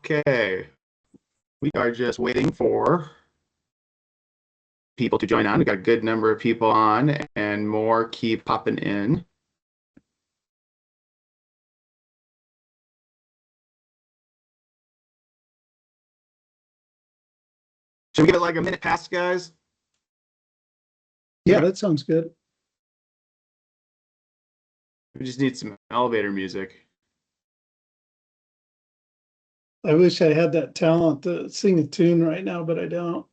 Okay, we are just waiting for people to join on. We got a good number of people on, and more keep popping in. Should we give it like a minute past, guys? Yeah, that sounds good. We just need some elevator music. I wish I had that talent to sing a tune right now, but I don't.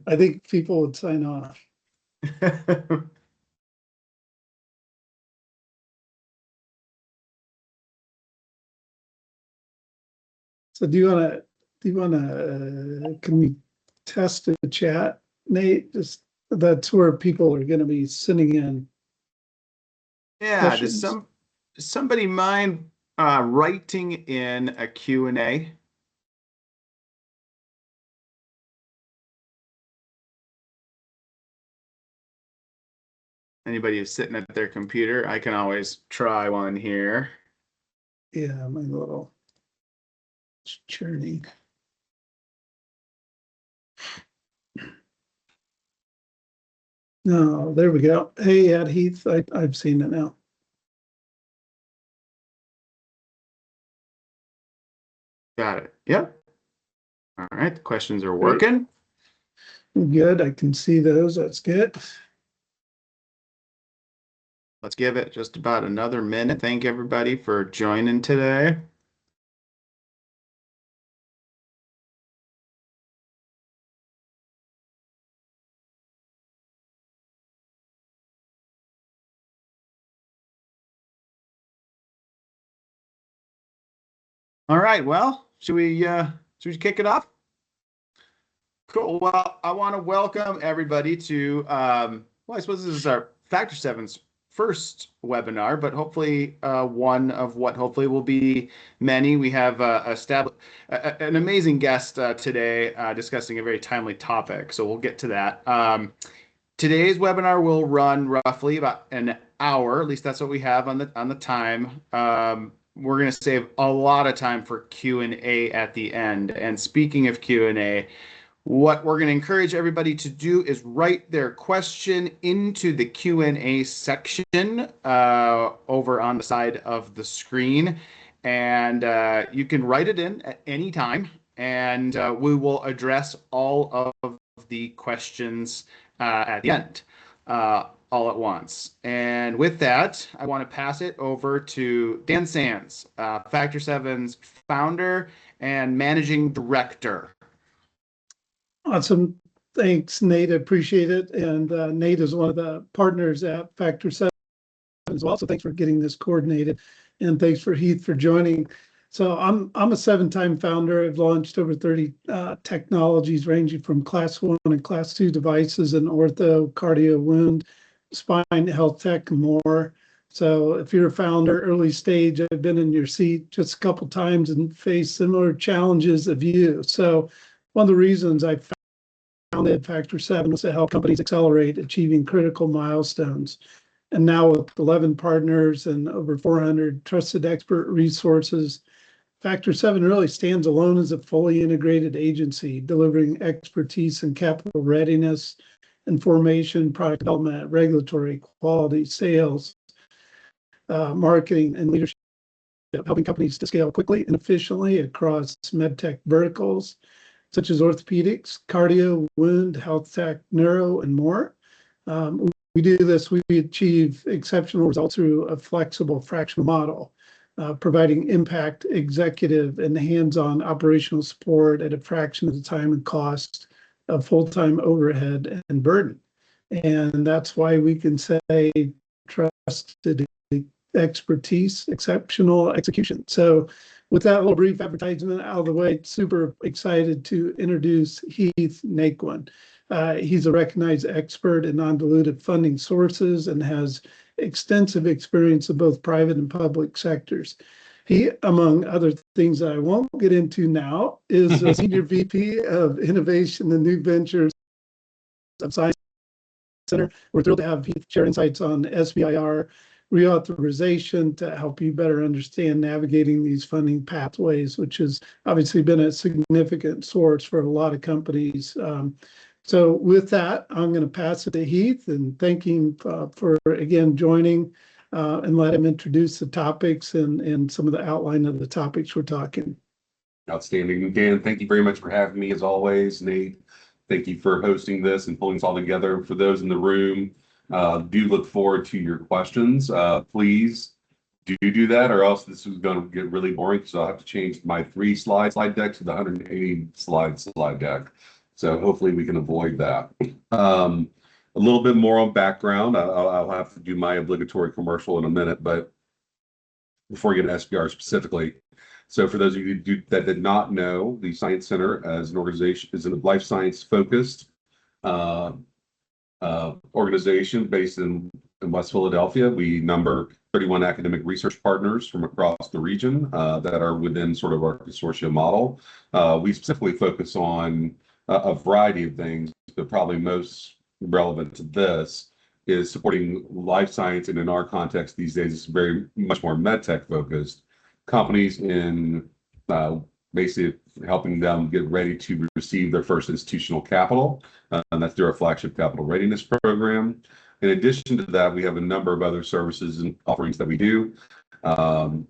I think people would sign off. So can we test the chat, Nate? Just that's where people are going to be sending in. Yeah, questions. does somebody mind writing in a Q&A? Anybody who's sitting at their computer, I can always try one here. Yeah, my little churning. No, there we go. Hey, Ed Heath, I've seen it now. Got it. Yep. All right, the questions are working. Good, I can see those. That's good. Let's give it just about another minute. Thank everybody for joining today. All right, well, should we kick it off? Cool. Well, I want to welcome everybody to well, I suppose this is our Factor 7's first webinar, but hopefully one of what hopefully will be many. We have an amazing guest today discussing a very timely topic, so we'll get to that. Today's webinar will run roughly about an hour. At least that's what we have on the time. We're going to save a lot of time for Q&A at the end. And speaking of Q&A, what we're going to encourage everybody to do is write their question into the Q&A section over on the side of the screen. And you can write it in at any time, and we will address all of the questions at the end, all at once. And with that, I want to pass it over to Dan Sands, Factor 7's founder and managing director. Awesome. Thanks, Nate. I appreciate it. And Nate is one of the partners at Factor 7 as well. So thanks for getting this coordinated. And thanks for Heath for joining. So I'm a 7-time founder. I've launched over 30 technologies ranging from class 1 and class 2 devices in ortho, cardio, wound, spine, health tech, and more. So if you're a founder, early stage, I've been in your seat just a couple times and faced similar challenges of you. So one of the reasons I founded Factor 7 was to help companies accelerate achieving critical milestones. And now with 11 partners and over 400 trusted expert resources, Factor 7 really stands alone as a fully integrated agency, delivering expertise in capital readiness, information, product development, regulatory, quality, sales, marketing, and leadership, helping companies to scale quickly and efficiently across medtech verticals, such as orthopedics, cardio, wound, health tech, neuro, and more. We do this, we achieve exceptional results through a flexible fractional model, providing impact, executive, and hands-on operational support at a fraction of the time and cost of full-time overhead and burden. And that's why we can say trusted expertise, exceptional execution. So with that little brief advertisement out of the way, super excited to introduce Heath Naquin. He's a recognized expert in non-dilutive funding sources and has extensive experience in both private and public sectors. He, among other things that I won't get into now, is a Senior VP of Innovation and New Ventures of Science Center. We're thrilled to have Heath share insights on SBIR, reauthorization to help you better understand navigating these funding pathways, which has obviously been a significant source for a lot of companies. So with that, I'm going to pass it to Heath and thank him for, again, joining and let him introduce the topics and some of the outline of the topics we're talking. Outstanding. Dan, thank you very much for having me as always. Nate, thank you for hosting this and pulling this all together. For those in the room, do look forward to your questions. Please do that, or else this is going to get really boring because I'll have to change my 3-slide deck to the 180 slide deck. So hopefully we can avoid that. A little bit more on background. I'll have to do my obligatory commercial in a minute, but before we get to SBIR specifically. So for those of you that did not know, the Science Center as an organization is a life science focused organization based in West Philadelphia. We number 31 academic research partners from across the region that are within sort of our consortium model. We specifically focus on a variety of things, but probably most relevant to this is supporting life science, and in our context these days it's very much more med tech focused companies in basically helping them get ready to receive their first institutional capital, and that's through our flagship capital readiness program. In addition to that, we have a number of other services and offerings that we do. And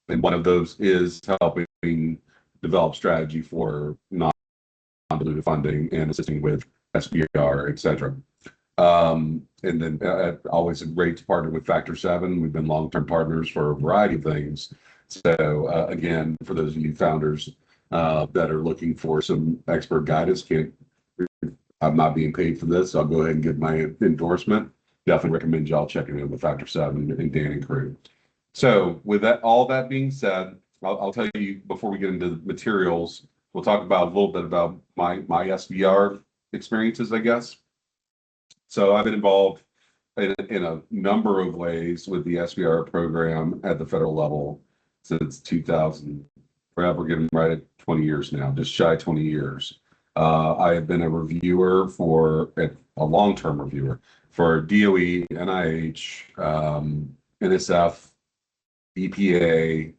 one of those is helping develop strategy for non-dilutive funding and assisting with SBIR, et cetera. And then always great to partner with Factor 7. We've been long-term partners for a variety of things. So again, for those of you founders that are looking for some expert guidance, I'm not being paid for this, so I'll go ahead and give my endorsement. Definitely recommend y'all checking in with Factor 7 and Dan and crew. So with that, all that being said, I'll tell you before we get into the materials, we'll talk about a little bit about my SBIR experiences, I guess. So I've been involved in a number of ways with the SBIR program at the federal level since 2000. We're getting right at 20 years now, just shy of 20 years. I have been a reviewer a long-term reviewer for DOE, NIH, NSF, EPA,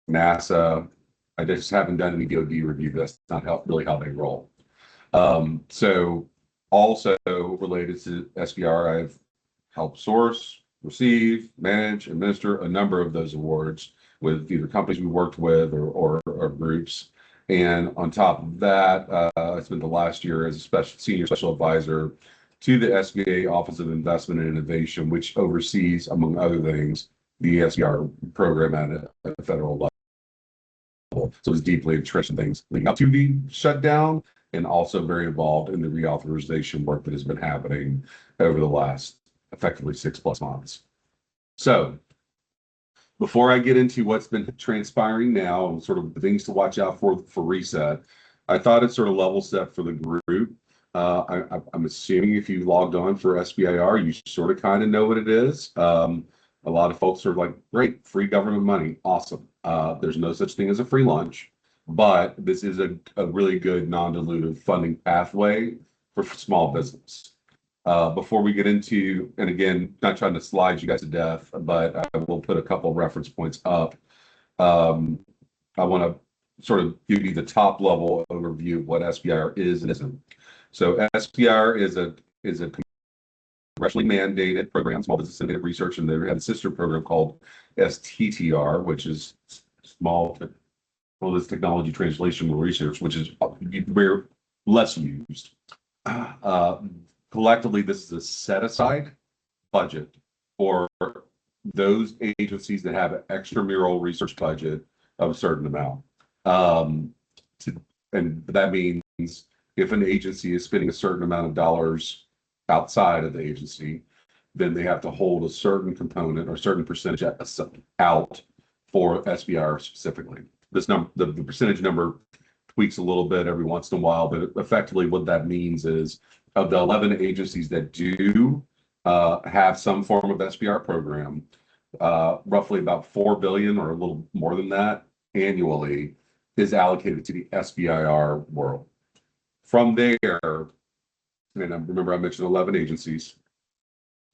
NASA. I just haven't done any DoD review. That's not really how they roll. So also related to SBIR, I've helped source, receive, manage, administer a number of those awards with either companies we worked with or groups. And on top of that, I spent the last year as a senior special advisor to the SBA Office of Investment and Innovation, which oversees, among other things, the SBIR program at a federal level. So it's deeply entrenched in things leading up to the shutdown, and also very involved in the reauthorization work that has been happening over the last effectively 6+ months. So before I get into what's been transpiring now and sort of the things to watch out for reset, I thought it's sort of level set for the group. I'm assuming if you logged on for SBIR, you sort of kind of know what it is. A lot of folks are like, great, free government money, awesome. There's no such thing as a free lunch. But this is a really good non-dilutive funding pathway for small business. Before we get into, and again, not trying to slide you guys to death, but I will put a couple reference points up. I want to sort of give you the top level overview of what SBIR is and isn't. So SBIR is a congressionally mandated program, Small Business Innovative Research, and they have a sister program called STTR, which is Small Business Technology Translational Research, which is very less used. Collectively, this is a set-aside budget for those agencies that have an extramural research budget of a certain amount. And that means if an agency is spending a certain amount of dollars outside of the agency, then they have to hold a certain component or certain percentage out for SBIR specifically. This number, the percentage number tweaks a little bit every once in a while, but effectively what that means is of the 11 agencies that do have some form of SBIR program, roughly about $4 billion or a little more than that annually is allocated to the SBIR world. From there, and remember I mentioned 11 agencies,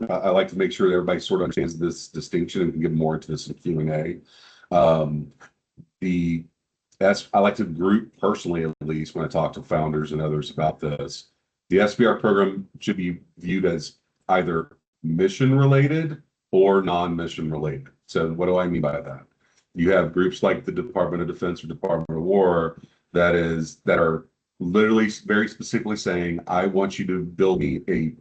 I like to make sure that everybody sort of understands this distinction and can get more into this in Q&A. The I like to group personally, at least when I talk to founders and others about this, the SBIR program should be viewed as either mission related or non-mission related. So what do I mean by that? You have groups like the Department of Defense or Department of War that are literally very specifically saying, I want you to build me a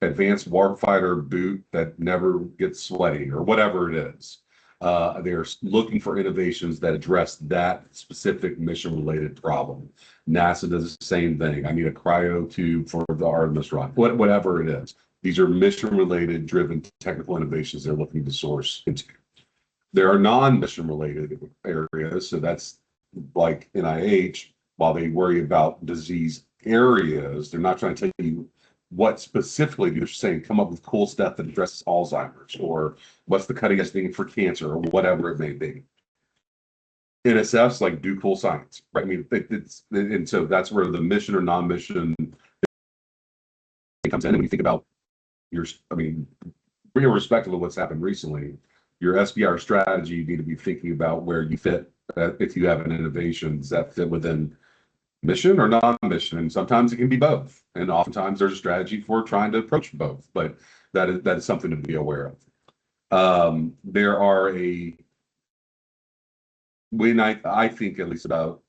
advanced warfighter boot that never gets sweaty or whatever it is. They're looking for innovations that address that specific mission-related problem. NASA does the same thing. I need a cryo tube for the Artemis rocket, whatever it is. These are mission-related, driven technical innovations they're looking to source into. There are non-mission related areas, so that's like NIH. While they worry about disease areas, they're not trying to tell you what specifically. They're saying come up with cool stuff that addresses Alzheimer's, or what's the cutting edge thing for cancer, or whatever it may be. NSF's like do cool science, right? I mean, and so that's where the mission or non-mission comes in. And when you think about irrespective of what's happened recently, your SBIR strategy, you need to be thinking about where you fit. If you have an innovations that fit within mission or non-mission, and sometimes it can be both. And oftentimes there's a strategy for trying to approach both, but that is something to be aware of. There are when I think at least about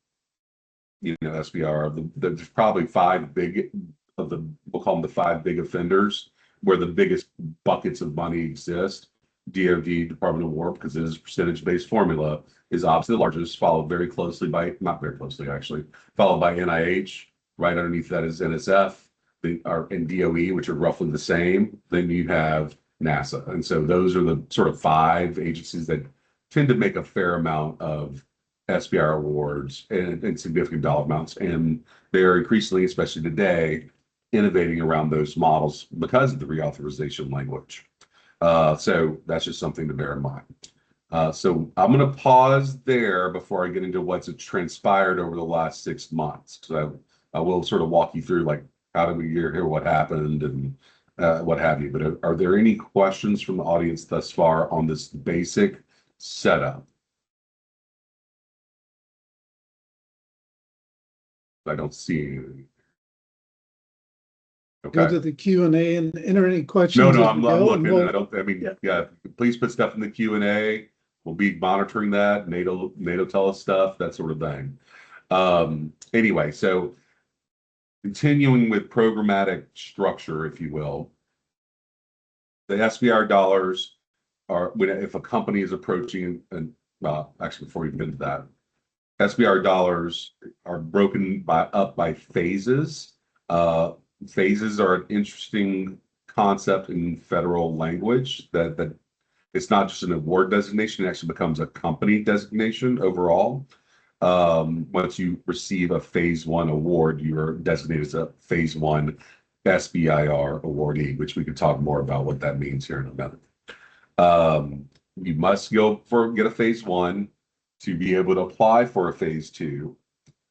SBIR, there's probably we'll call them the 5 big offenders where the biggest buckets of money exist. DoD, Department of War, because it is a percentage-based formula, is obviously the largest, followed very closely by, not very closely actually, followed by NIH. Right underneath that is NSF, and DOE, which are roughly the same. Then you have NASA. And so those are the sort of 5 agencies that tend to make a fair amount of SBIR awards and significant dollar amounts. And they are increasingly, especially today, innovating around those models because of the reauthorization language. So that's just something to bear in mind. So I'm going to pause there before I get into what's transpired over the last 6 months. So I will sort of walk you through like how did we get here, what happened, and what have you. But are there any questions from the audience thus far on this basic setup? I don't see anything. Go Okay. to the Q&A and enter any questions. No, as I'm we go, looking. and Yeah, please put stuff in the Q&A. We'll be monitoring that. NATO tell us stuff, that sort of thing. Anyway, so continuing with programmatic structure, if you will, the SBIR dollars are, if a company is approaching, and actually before we get into that, SBIR dollars are broken up by phases. Phases are an interesting concept in federal language that it's not just an award designation, it actually becomes a company designation overall. Once you receive a phase 1 award, you're designated as a phase 1 SBIR awardee, which we can talk more about what that means here in a minute. You must get a phase 1 to be able to apply for a phase 2.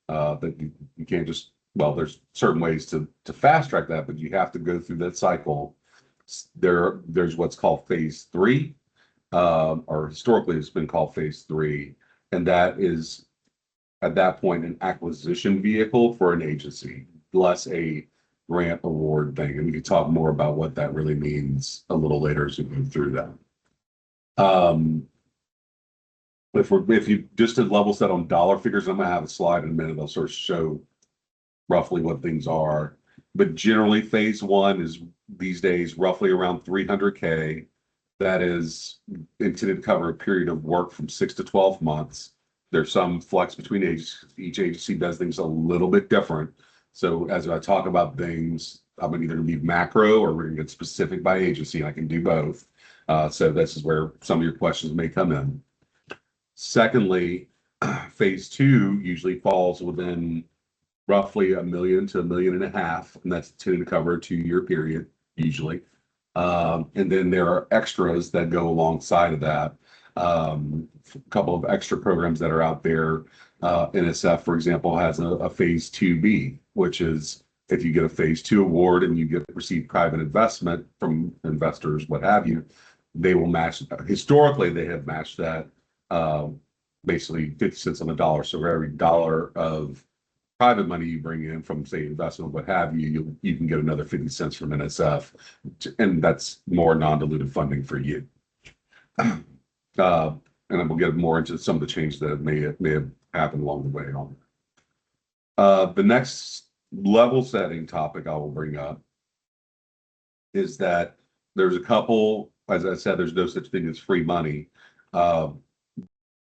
That you can't just, well, there's certain ways to fast track that, but you have to go through that cycle. There's what's called phase 3, or historically it's been called phase 3, and that is at that point an acquisition vehicle for an agency, less a grant award thing. And we can talk more about what that really means a little later as we move through that. If you just to level set on dollar figures, I'm gonna have a slide in a minute. I'll sort of show roughly what things are, but generally phase 1 is these days roughly around 300K. That is intended to cover a period of work from 6 to 12 months. There's some flex between agencies. Each agency does things a little bit different. So as I talk about things, I'm either going to be macro or we're going to get specific by agency. And I can do both. So this is where some of your questions may come in. Secondly, phase 2 usually falls within roughly $1 million to $1.5 million, and that's intended to cover a 2-year period usually. And then there are extras that go alongside of that. A couple of extra programs that are out there. NSF, for example, has a phase 2B, which is if you get a phase 2 award and you receive private investment from investors, what have you, they will match. Historically, they have matched that basically 50 cents on the dollar. So for every dollar of private money you bring in from, say, investment, what have you, you can get another 50 cents from NSF, and that's more non-dilutive funding for you. And then we'll get more into some of the changes that may have happened along the way on. The next level setting topic I will bring up is that there's a couple, as I said, there's no such thing as free money.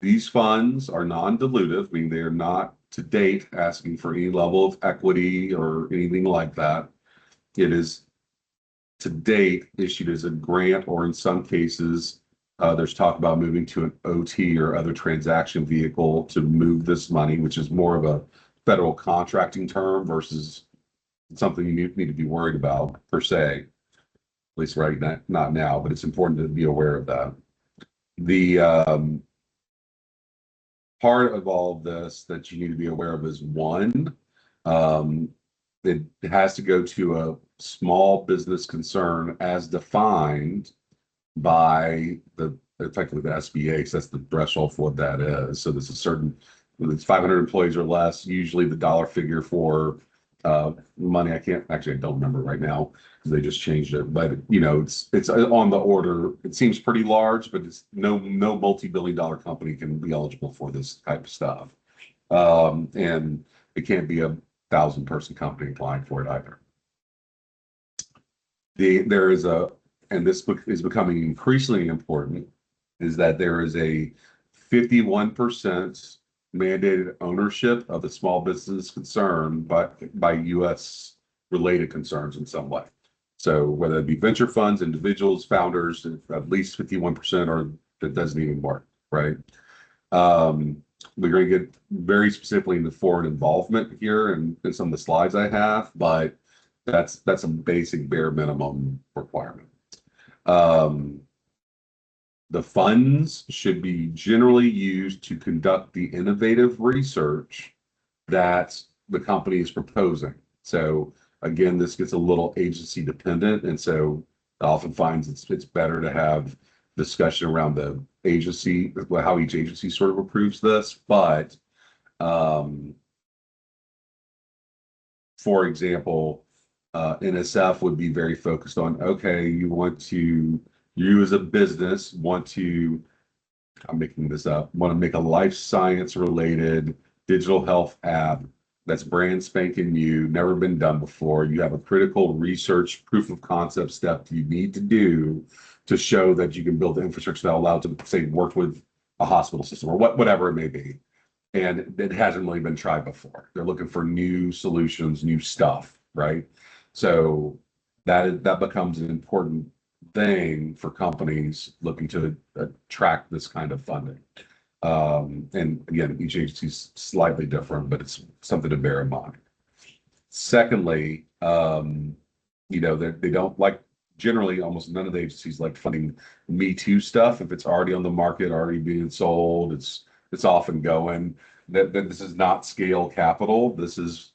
These funds are non-dilutive, meaning they are not to date asking for any level of equity or anything like that. It is to date issued as a grant, or in some cases, there's talk about moving to an OT or other transaction vehicle to move this money, which is more of a federal contracting term versus something you need to be worried about per se, at least right now, not now, but it's important to be aware of that. The part of all of this that you need to be aware of is one, it has to go to a small business concern as defined by effectively the SBA, because that's the threshold for what that is. So there's a certain, it's 500 employees or less, usually the dollar figure for money, I don't remember right now because they just changed it, but it's on the order. It seems pretty large, but it's no multi-billion-dollar company can be eligible for this type of stuff, and it can't be a 1,000-person company applying for it either. There is and this is becoming increasingly important, is that there is a 51% mandated ownership of the small business concern by U.S. related concerns in some way. So whether it be venture funds, individuals, founders, at least 51%, or that doesn't even work, right? We're going to get very specifically into foreign involvement here in some of the slides I have, but that's a basic bare minimum requirement. The funds should be generally used to conduct the innovative research that the company is proposing. So again, this gets a little agency dependent, and so I often find it's better to have discussion around the agency, how each agency sort of approves this. But for example, NSF would be very focused on, okay, you as a business want to, I'm making this up, want to make a life science related digital health app that's brand spanking new, never been done before. You have a critical research proof of concept step you need to do to show that you can build the infrastructure that allows to, say, work with a hospital system or whatever it may be. And it hasn't really been tried before. They're looking for new solutions, new stuff, right? So that becomes an important thing for companies looking to attract this kind of funding. And again, each agency is slightly different, but it's something to bear in mind. Secondly, they don't like, generally almost none of the agencies like funding Me Too stuff. If it's already on the market, already being sold, it's off and going. That this is not scale capital. This is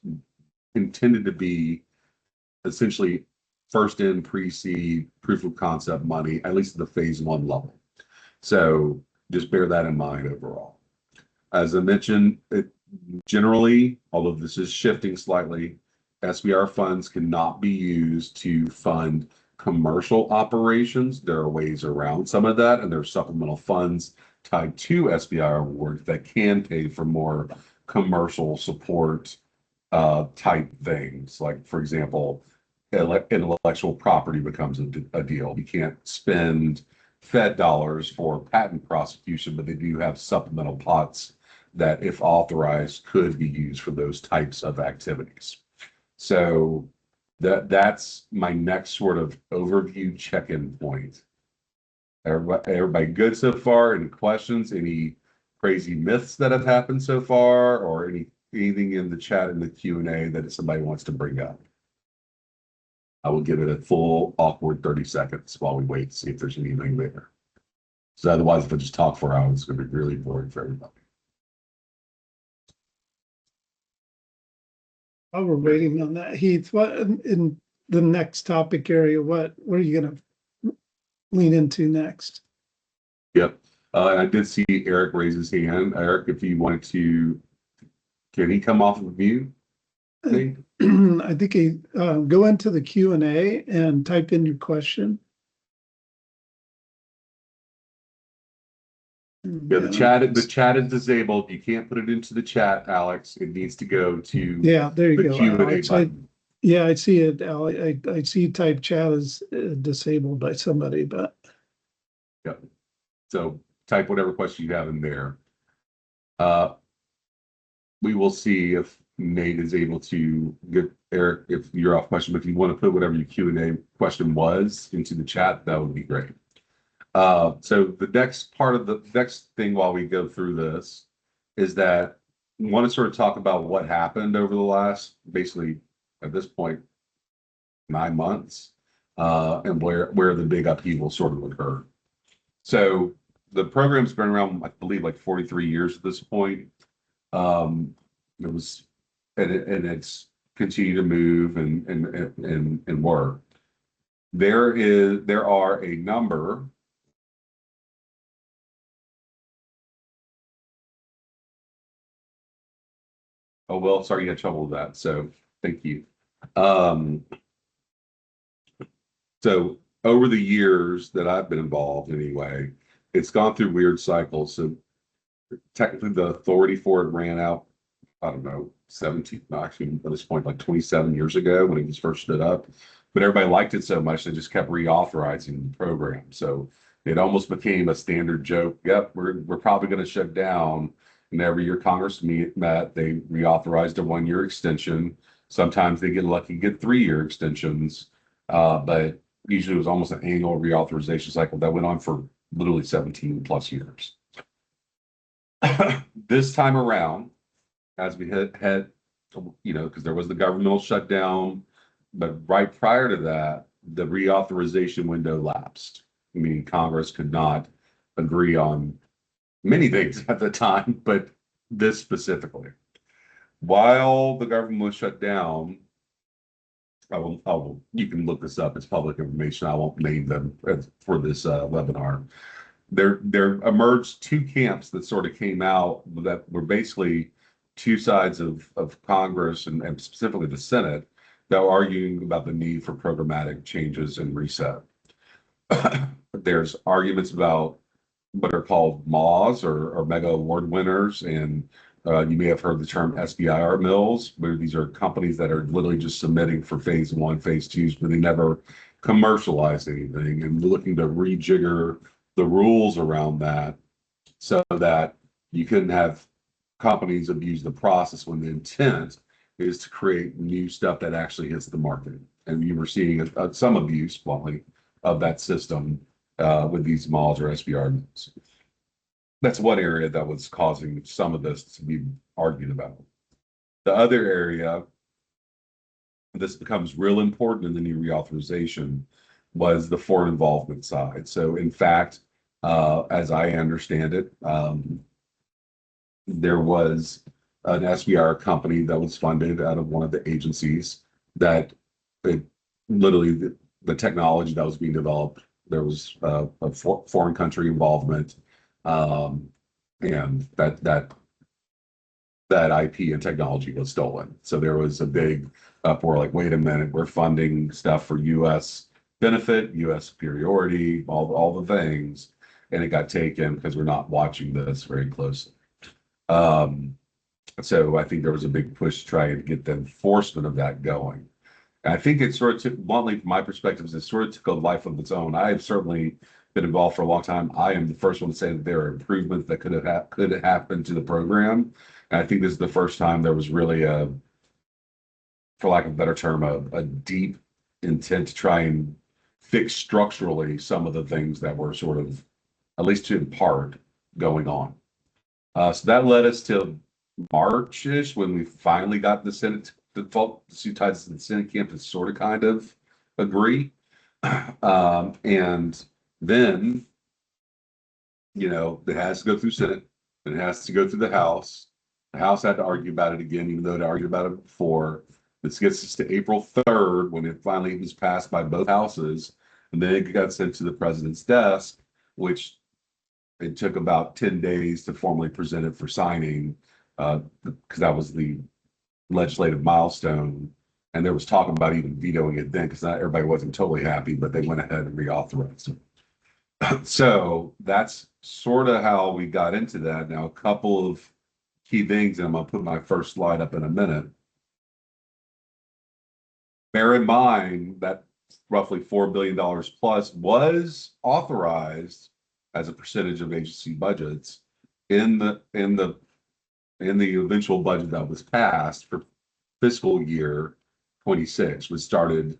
intended to be essentially first in pre-seed proof of concept money, at least at the phase 1 level. So just bear that in mind overall. As I mentioned, generally, although this is shifting slightly, SBIR funds cannot be used to fund commercial operations. There are ways around some of that, and there are supplemental funds tied to SBIR awards that can pay for more commercial support type things. Like, for example, intellectual property becomes a deal. You can't spend Fed dollars for patent prosecution, but they do have supplemental pots that, if authorized, could be used for those types of activities. So that's my next sort of overview check-in point. Everybody good so far? Any questions? Any crazy myths that have happened so far, or anything in the chat in the Q&A that somebody wants to bring up? I will give it a full awkward 30 seconds while we wait to see if there's anything there. So otherwise, if I just talk for hours, it's going to be really boring for everybody. While we're waiting on that, Heath, what in the next topic area, what are you gonna lean into next? Yep. I did see Eric raise his hand. Eric, if you wanted to, can he come off of mute? Nate? I think go into the Q&A and type in your question. Yeah, the chat is disabled. You can't put it into the chat, Alex. It needs to go to Yeah, there you the go, Q&A Alex. button. Yeah, I see it, Alex. I see type chat is disabled by somebody, but Yep. So type whatever question you have in there. We will see if Nate is able to get Eric, if you're off question, but if you want to put whatever your Q&A question was into the chat, that would be great. So the next part of the next thing while we go through this is that we want to sort of talk about what happened over the last, basically at this point, 9 months, and where the big upheaval sort of occurred. So the program's been around, I believe, like 43 years at this point. It was, and it's continued to move and work. There are a number. Oh, well, sorry, you had trouble with that. So thank you. So over the years that I've been involved anyway, it's gone through weird cycles. So technically the authority for it ran out, I don't know, 17, no, actually at this point, like 27 years ago when it was first stood up. But everybody liked it so much, they just kept reauthorizing the program. So it almost became a standard joke. Yep, we're probably going to shut down. And every year Congress met, they reauthorized a 1-year extension. Sometimes they get lucky, get 3-year extensions. But usually it was almost an annual reauthorization cycle that went on for literally 17 plus years. This time around, as we had, you know, because there was the governmental shutdown, but right prior to that, the reauthorization window lapsed. I mean, Congress could not agree on many things at the time, but this specifically. While the government was shut down, you can look this up. It's public information. I won't name them for this webinar. There emerged 2 camps that sort of came out that were basically 2 sides of Congress and specifically the Senate that were arguing about the need for programmatic changes and reset. There's arguments about what are called MAWs or mega award winners, and you may have heard the term SBIR mills, where these are companies that are literally just submitting for phase 1, phase 2s, but they never commercialize anything, and looking to rejigger the rules around that so that you couldn't have companies abuse the process when the intent is to create new stuff that actually hits the market. And you were seeing some abuse, bluntly, of that system with these malls or SBR mills. That's one area that was causing some of this to be argued about. The other area, this becomes real important in the new reauthorization, was the foreign involvement side. So in fact, as I understand it, there was an SBR company that was funded out of one of the agencies that literally the technology that was being developed, there was a foreign country involvement, and that IP and technology was stolen. So there was a big uproar, like, wait a minute, we're funding stuff for U.S. benefit, U.S. superiority, all the things, and it got taken because we're not watching this very closely. So I think there was a big push to try and get the enforcement of that going. And I think it sort of took, bluntly, from my perspective, it sort of took a life of its own. I have certainly been involved for a long time. I am the first one to say that there are improvements that could have happened to the program. And I think this is the first time there was really a, for lack of a better term, a deep intent to try and fix structurally some of the things that were sort of, at least in part, going on. So that led us to March-ish when we finally got the Senate, the two sides of the Senate camp to sort of kind of agree. And then, you know, it has to go through Senate, and it has to go through the House. The House had to argue about it again, even though they argued about it before. This gets us to April 3rd, when it finally was passed by both houses, and then it got sent to the president's desk, which it took about 10 days to formally present it for signing, because that was the legislative milestone. And there was talk about even vetoing it then, because not everybody wasn't totally happy, but they went ahead and reauthorized it. So that's sort of how we got into that. Now, a couple of key things, and I'm going to put my first slide up in a minute. Bear in mind that roughly $4 billion plus was authorized as a percentage of agency budgets in the eventual budget that was passed for fiscal year 26, which started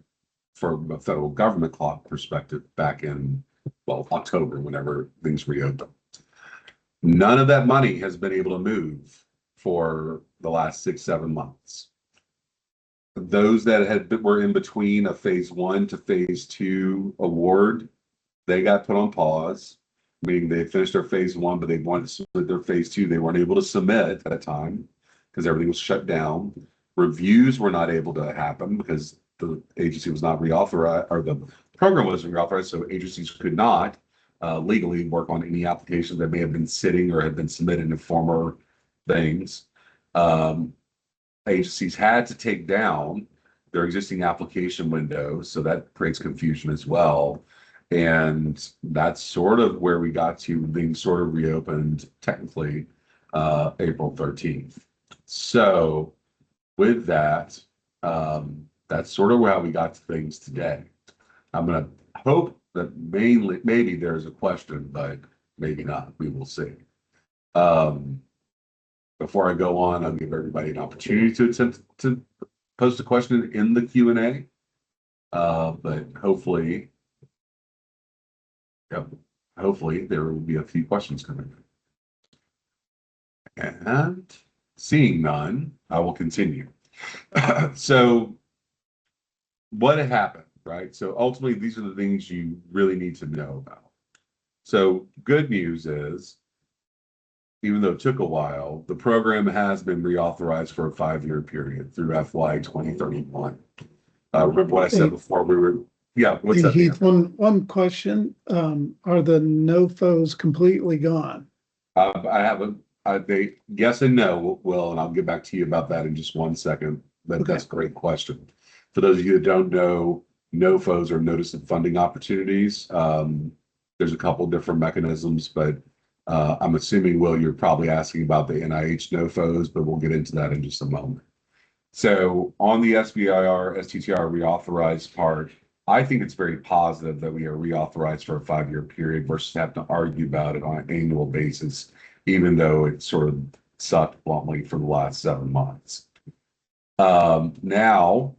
from a federal government clock perspective back in, well, October, whenever things reopened. None of that money has been able to move for the last 6-7 months. Those that were in between a phase 1 to phase 2 award, they got put on pause, meaning they finished their phase 1, but they wanted to submit their phase 2. They weren't able to submit at a time because everything was shut down. Reviews were not able to happen because the agency was not reauthorized, or the program wasn't reauthorized, so agencies could not legally work on any applications that may have been sitting or had been submitted in former things. Agencies had to take down their existing application window, so that creates confusion as well. And that's sort of where we got to being sort of reopened technically April 13th. So with that, that's sort of how we got to things today. I'm going to hope that maybe there's a question, but maybe not. We will see. Before I go on, I'll give everybody an opportunity to attempt to post a question in the Q&A. But hopefully there will be a few questions coming in. And seeing none, I will continue. So what happened, right? So ultimately, these are the things you really need to know about. So good news is, even though it took a while, the program has been reauthorized for a 5-year period through FY 2031. Remember what I said before? What's Hey, that? Heath, one question. Are the NOFOs completely gone? I haven't. Yes and no, Will, and I'll get back to you about that in just 1 second. But Okay. that's a great question. For those of you that don't know, NOFOs are notice of funding opportunities. There's a couple different mechanisms, but I'm assuming, Will, you're probably asking about the NIH NOFOs, but we'll get into that in just a moment. So on the SBIR, STTR reauthorized part, I think it's very positive that we are reauthorized for a 5-year period versus have to argue about it on an annual basis, even though it sort of sucked bluntly for the last 7 months. Now,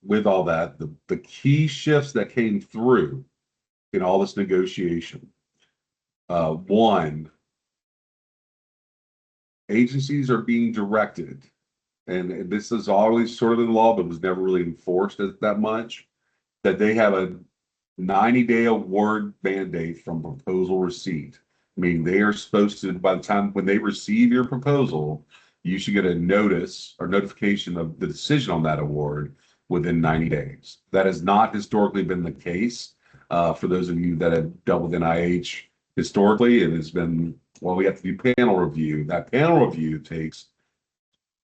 with all that, the key shifts that came through in all this negotiation. One, agencies are being directed, and this is always sort of in law, but was never really enforced that much, that they have a 90-day award mandate from proposal receipt. Meaning they are supposed to, by the time when they receive your proposal, you should get a notice or notification of the decision on that award within 90 days. That has not historically been the case. For those of you that have dealt with NIH historically, it has been, well, we have to do panel review. That panel review takes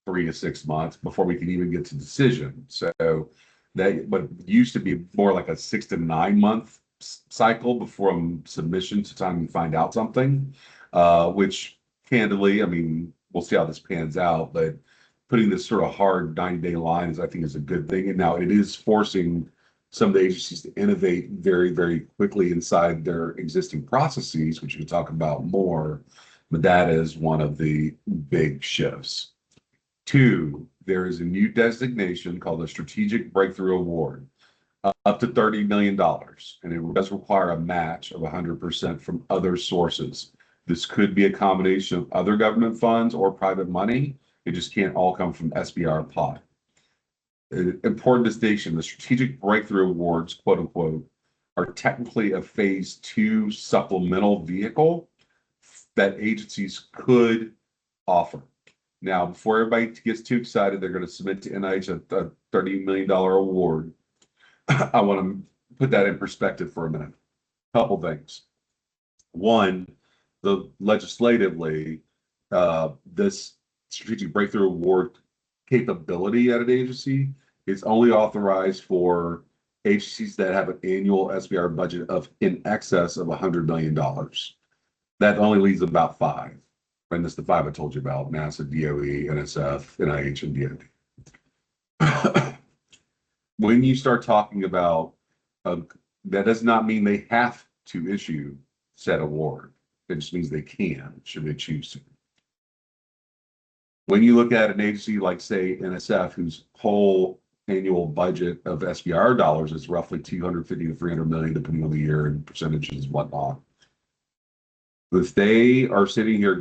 3 to 6 months before we can even get to decision. So that what used to be more like a 6 to 9 month cycle before submission to time you find out something, which candidly, I mean, we'll see how this pans out, but putting this sort of hard 90-day line I think is a good thing. And now it is forcing some of the agencies to innovate very, very quickly inside their existing processes, which we can talk about more, but that is one of the big shifts. 2, there is a new designation called the Strategic Breakthrough Award, up to $30 million, and it does require a match of 100% from other sources. This could be a combination of other government funds or private money. It just can't all come from SBIR pot. Important distinction, the Strategic Breakthrough Awards, quote unquote, are technically a phase 2 supplemental vehicle that agencies could offer. Now, before everybody gets too excited, they're going to submit to NIH a $30 million award. I want to put that in perspective for a minute. Couple things. One, legislatively, this strategic breakthrough award capability at an agency is only authorized for agencies that have an annual SBIR budget of in excess of $100 million. That only leaves about 5. And that's the 5 I told you about: NASA, DOE, NSF, NIH, and DoD. When you start talking about, that does not mean they have to issue said award. It just means they can, should they choose to. When you look at an agency like, say, NSF, whose whole annual budget of SBIR dollars is roughly 250 to 300 million, depending on the year and percentages and whatnot. If they are sitting here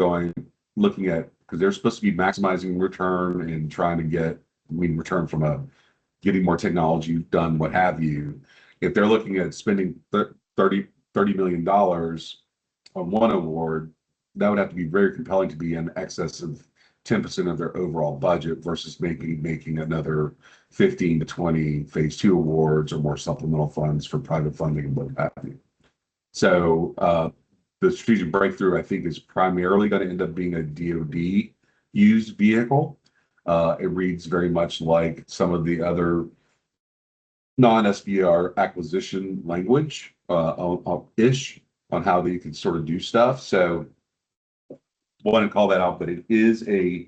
looking at, because they're supposed to be maximizing return and trying to get return from getting more technology done, what have you. If they're looking at spending $30 million on one award, that would have to be very compelling to be in excess of 10% of their overall budget versus making another 15 to 20 phase 2 awards or more supplemental funds for private funding and what have you. So the strategic breakthrough, I think, is primarily going to end up being a DoD used vehicle. It reads very much like some of the other non-SBIR acquisition language on how they can sort of do stuff. So I want to call that out, but it is a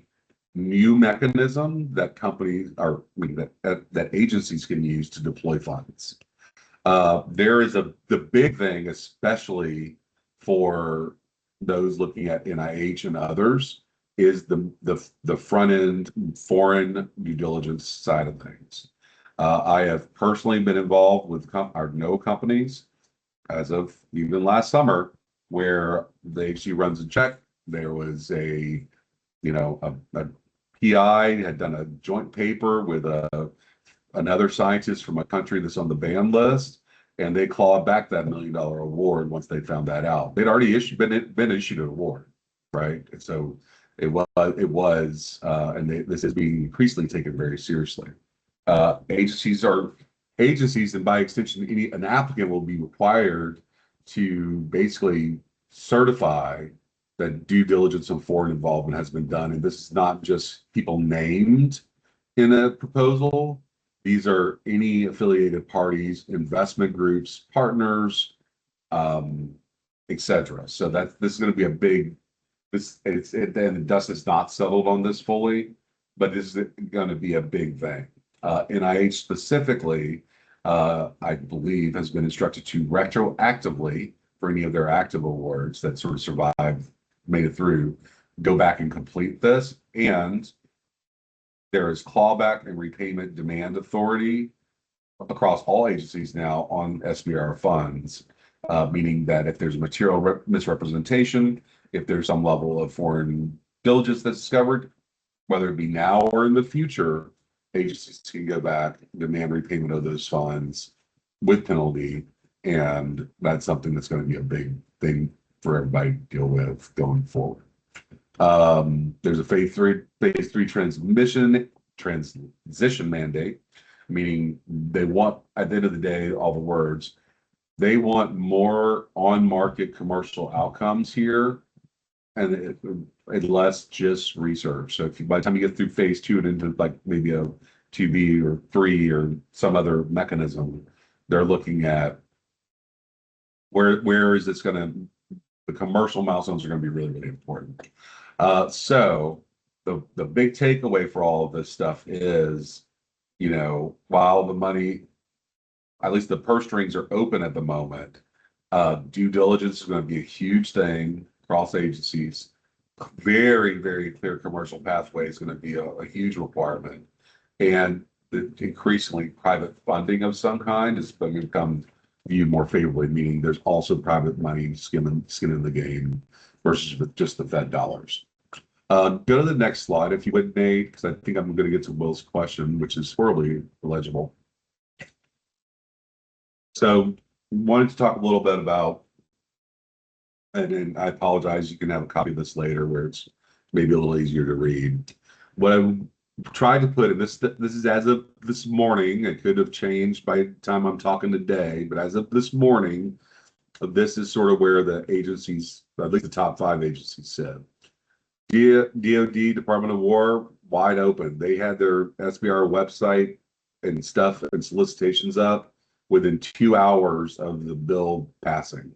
new mechanism that that agencies can use to deploy funds. There is the big thing, especially for those looking at NIH and others, is the front end foreign due diligence side of things. I have personally been involved with no companies as of even last summer where the agency runs a check. There was a PI had done a joint paper with another scientist from a country that's on the banned list, and they clawed back that $1 million award once they found that out. They'd already been issued an award, right? And so it was, and this is being increasingly taken very seriously. Agencies, and by extension, an applicant will be required to basically certify that due diligence and foreign involvement has been done. And this is not just people named in a proposal. These are any affiliated parties, investment groups, partners, etc. So this is going to be a big. And the dust is not settled on this fully, but this is going to be a big thing. NIH specifically, I believe, has been instructed to retroactively, for any of their active awards that sort of survived, made it through, go back and complete this. And there is clawback and repayment demand authority across all agencies now on SBIR funds, meaning that if there's material misrepresentation, if there's some level of foreign diligence that's discovered, whether it be now or in the future, agencies can go back, demand repayment of those funds with penalty, and that's something that's going to be a big thing for everybody to deal with going forward. There's a phase three transition mandate, meaning they want, at the end of the day, all the words, they want more on-market commercial outcomes here, and less just research. So if by the time you get through phase 2 and into like maybe a 2B or 3 or some other mechanism, they're looking at where is this going to, the commercial milestones are going to be really, really important. So the big takeaway for all of this stuff is, while the money, at least the purse strings are open at the moment, due diligence is going to be a huge thing across agencies. Very, very clear commercial pathway is going to be a huge requirement. And increasingly private funding of some kind is going to become viewed more favorably, meaning there's also private money skin in the game versus with just the Fed dollars. Go to the next slide, if you would, Nate, because I think I'm going to get to Will's question, which is horribly illegible. So wanted to talk a little bit about, and I apologize, you can have a copy of this later where it's maybe a little easier to read. what I tried to put in this is as of this morning. It could have changed by the time I'm talking today, but as of this morning, this is sort of where the agencies, at least the top 5 agencies, said. DOD, Department of War, wide open. They had their SBIR website and stuff and solicitations up within 2 hours of the bill passing.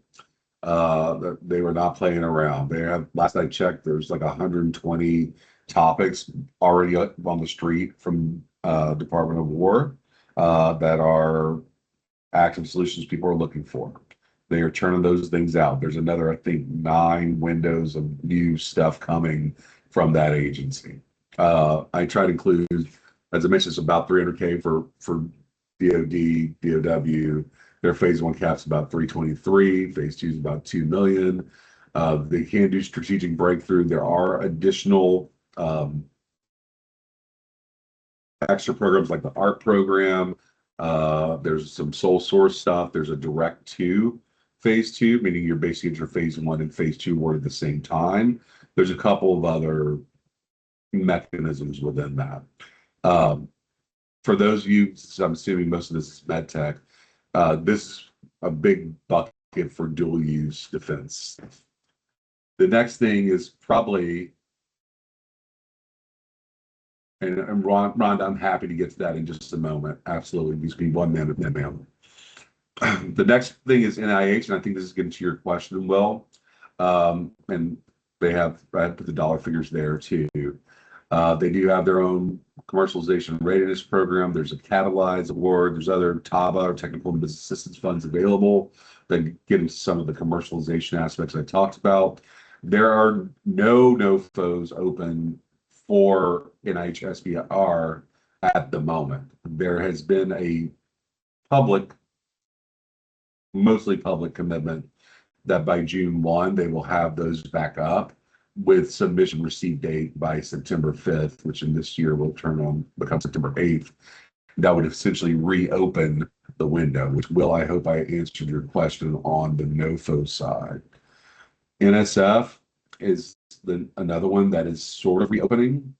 They were not playing around. They have, last I checked, there's like 120 topics already on the street from Department of War that are active solutions people are looking for. They are turning those things out. There's another, I think, 9 windows of new stuff coming from that agency. I try to include, as I mentioned, it's about 300K for DOD, DOW. Their phase 1 cap's about 323. Phase 2 is about 2 million. They can do strategic breakthrough. There are additional extra programs like the ART program. There's some sole source stuff. There's a direct to phase 2, meaning you're basically at your phase 1 and phase 2 work at the same time. There's a couple of other mechanisms within that. For those of you, so I'm assuming most of this is med tech, this is a big bucket for dual use defense. The next thing is probably, and Rhonda, I'm happy to get to that in just a moment. Absolutely, these be 1 minute, ma'am. The next thing is NIH, and I think this is getting to your question, Will. And they have, I put the dollar figures there too. They do have their own commercialization readiness program. There's a Catalyze Award. There's other TABA or Technical and Business Assistance funds available that get into some of the commercialization aspects I talked about. There are no NOFOs open for NIH SBIR at the moment. There has been a mostly public commitment that by June 1, they will have those back up with submission receipt date by September 5th, which in this year will become September 8th. That would essentially reopen the window, which I hope I answered your question on the NOFO side. NSF is another one that is sort of reopening.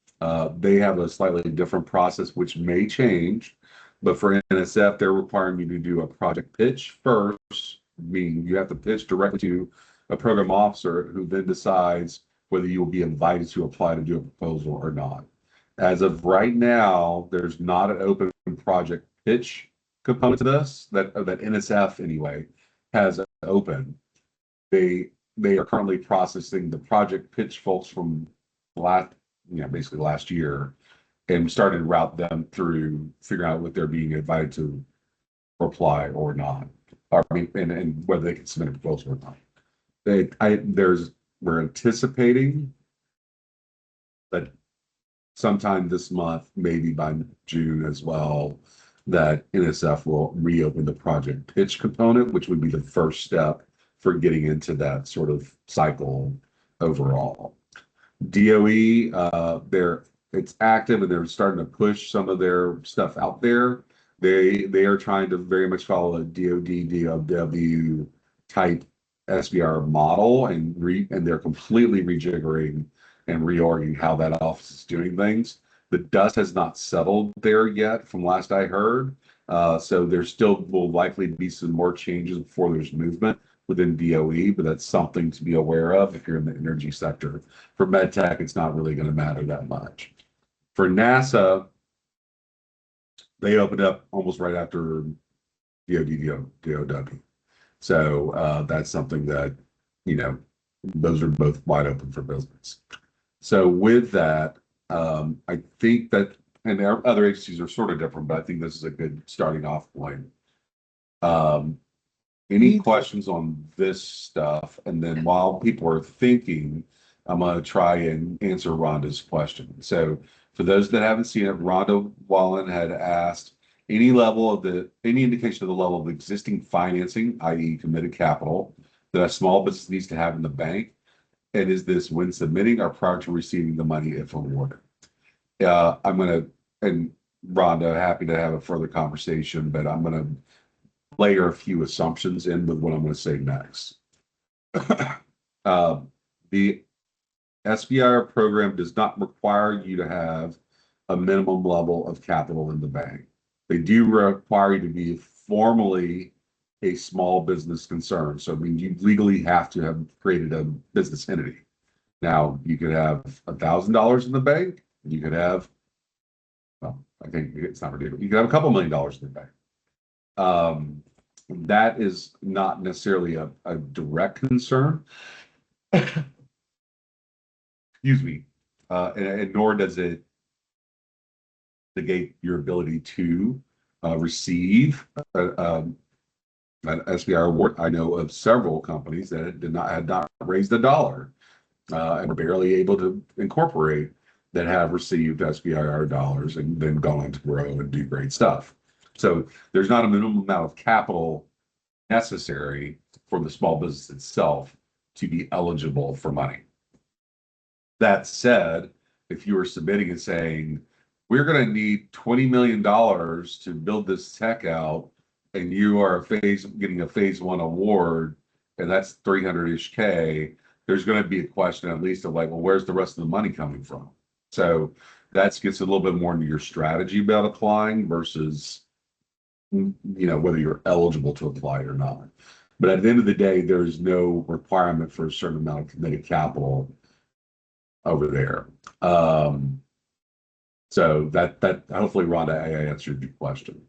They have a slightly different process, which may change. But for NSF, they're requiring you to do a project pitch first, meaning you have to pitch directly to a program officer who then decides whether you will be invited to apply to do a proposal or not. As of right now, there's not an open project pitch component to this that NSF anyway has open. They are currently processing the project pitch folks from basically last year, and started to route them through figuring out what they're being invited to apply or not, and whether they can submit a proposal or not. We're anticipating that sometime this month, maybe by June as well, that NSF will reopen the project pitch component, which would be the first step for getting into that sort of cycle overall. DOE, it's active and they're starting to push some of their stuff out there. They are trying to very much follow a DOD, DOW type SBIR model, and they're completely rejiggering and reorging how that office is doing things. The dust has not settled there yet from last I heard. So there still will likely be some more changes before there's movement within DOE, but that's something to be aware of if you're in the energy sector. For MedTech, it's not really going to matter that much. For NASA, they opened up almost right after DOD, DOW. So that's something that, those are both wide open for business. So with that, I think that, and our other agencies are sort of different, but I think this is a good starting off point. Any questions on this stuff? And then while people are thinking, I'm going to try and answer Rhonda's question. So for those that haven't seen it, Rhonda Wallen had asked any indication of the level of existing financing, i.e. committed capital, that a small business needs to have in the bank. And is this when submitting or prior to receiving the money if awarded? And Rhonda, happy to have a further conversation, but I'm going to layer a few assumptions in with what I'm going to say next. SBIR program does not require you to have a minimum level of capital in the bank. They do require you to be formally a small business concern. So I mean, you legally have to have created a business entity. Now you could have $1,000 in the bank. You could have, well, I think it's not ridiculous. You could have a couple $1,000,000 in the bank. That is not necessarily a direct concern. Excuse me. And nor does it negate your ability to receive an SBIR award. I know of several companies that had not raised $1 and were barely able to incorporate that have received SBIR dollars and then gone on to grow and do great stuff. So there's not a minimum amount of capital necessary for the small business itself to be eligible for money. That said, if you were submitting and saying, we're going to need $20 million to build this tech out, and you are getting a phase 1 award, and that's 300-ish K, there's going to be a question at least of like, well, where's the rest of the money coming from? So that gets a little bit more into your strategy about applying versus, whether you're eligible to apply or not. But at the end of the day, there's no requirement for a certain amount of committed capital over there. So that hopefully, Rhonda, I answered your question.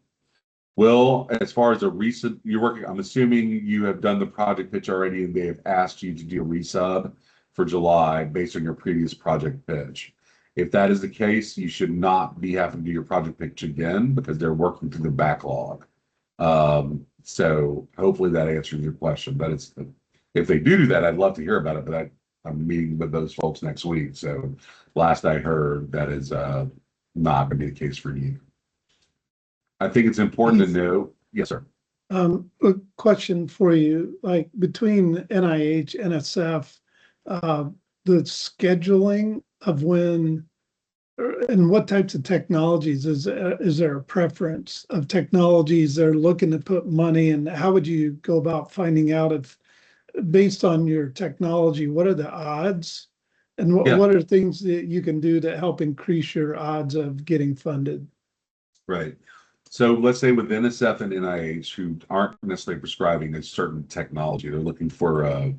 Will, as far as you're working, I'm assuming you have done the project pitch already and they have asked you to do a resub for July based on your previous project pitch. If that is the case, you should not be having to do your project pitch again because they're working through the backlog. So hopefully that answers your question. But if they do that, I'd love to hear about it. But I'm meeting with those folks next week. So last I heard, that is not going to be the case for you. I think it's important to know. Yes, sir. A question for you, like between NIH, NSF, the scheduling of when and what types of technologies is there a preference of technologies they're looking to put money in? How would you go about finding out if, based on your technology, what are the odds? And what are things that you can do to help increase your odds of getting funded? Right. So let's say with NSF and NIH, who aren't necessarily prescribing a certain technology, they're looking for